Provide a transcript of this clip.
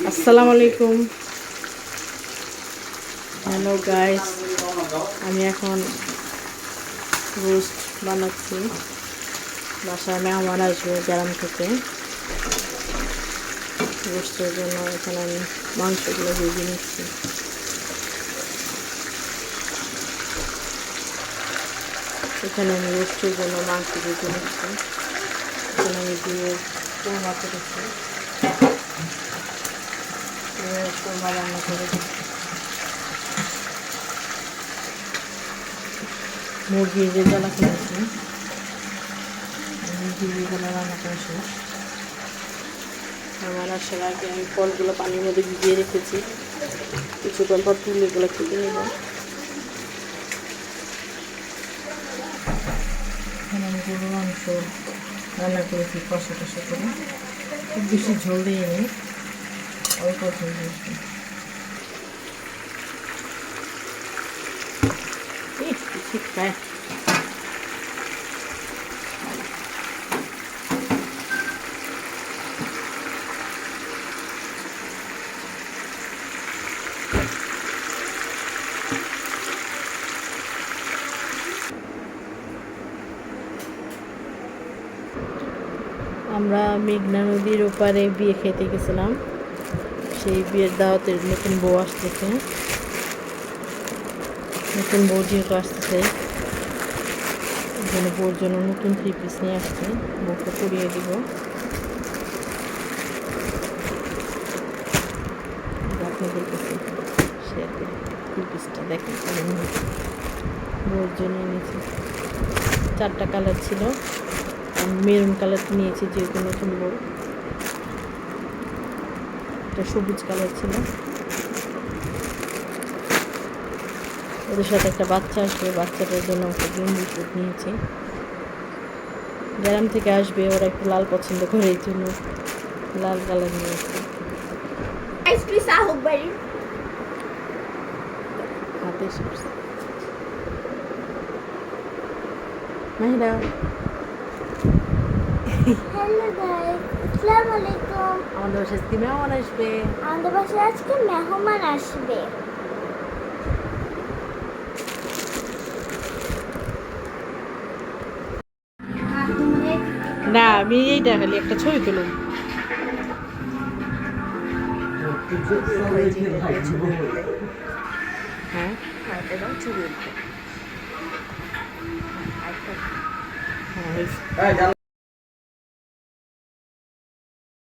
আসসালামু আলাইকুম। Hello guys, আমি এখন রোস্ট বানাচ্ছি। বাসায় মেহমান আসবে গ্রাম থেকে। রোস্টের জন্য এখানে আমি মাংসগুলো ভেজে নিচ্ছি। এখানে আমি রোস্টের জন্য মাংস ভেজে নিচ্ছি। এখানে আমি দিয়ে কোরমা করেছি, কোরমা রান্না করে দিচ্ছি। মুরগির রেজালা করেছি, মুরগির রেজালা রান্না করে শেষ। আমার আসার আগে আমি ফলগুলো পানির মধ্যে ভিজিয়ে রেখেছি, কিছুক্ষণ পর তুলে এগুলো কেটে নেব। এখানে আমি গরুর মাংস রান্না করেছি কষা টষা করে, খুব বেশি ঝোল দিয়ে নিই, অল্প ঝোল দিয়েছি। শিক্ষায় আমরা মেঘনা নদীর ওপারে বিয়ে খেতে গেছিলাম। সেই বিয়ের দাওয়াতের নতুন বউ আসতেছে, নতুন বউ যেহেতু আসতেছে জন্য বউর জন্য নতুন 3 পিস নিয়ে আসছে, বউকে পরিয়ে দিব। আপনাদের কাছে শেয়ার করি 3 পিসটা, দেখেন বউর জন্য নিয়েছি। 4টা কালার ছিল, মেরুন কালার নিয়েছি যেহেতু নতুন বউ। একটা সবুজ কালার ছিল। ওদের সাথে একটা বাচ্চা আসবে, বাচ্চাটার জন্য একটা গেঞ্জি স্যুট নিয়েছি। গ্রাম থেকে আসবে, ওরা একটু লাল পছন্দ করে, এই জন্য লাল কালার নিয়েছি। হাতে মাহিরা হ্যালো গাইস, আসসালামু আলাইকুম। আমাদের বাসায় আজকে মেহমান আসবে। আমাদের বাসায় আজকে মেহমান আসবে। না, আমি এইটা খালি একটা ছবি তুলুন। হ্যাঁ, ছবি।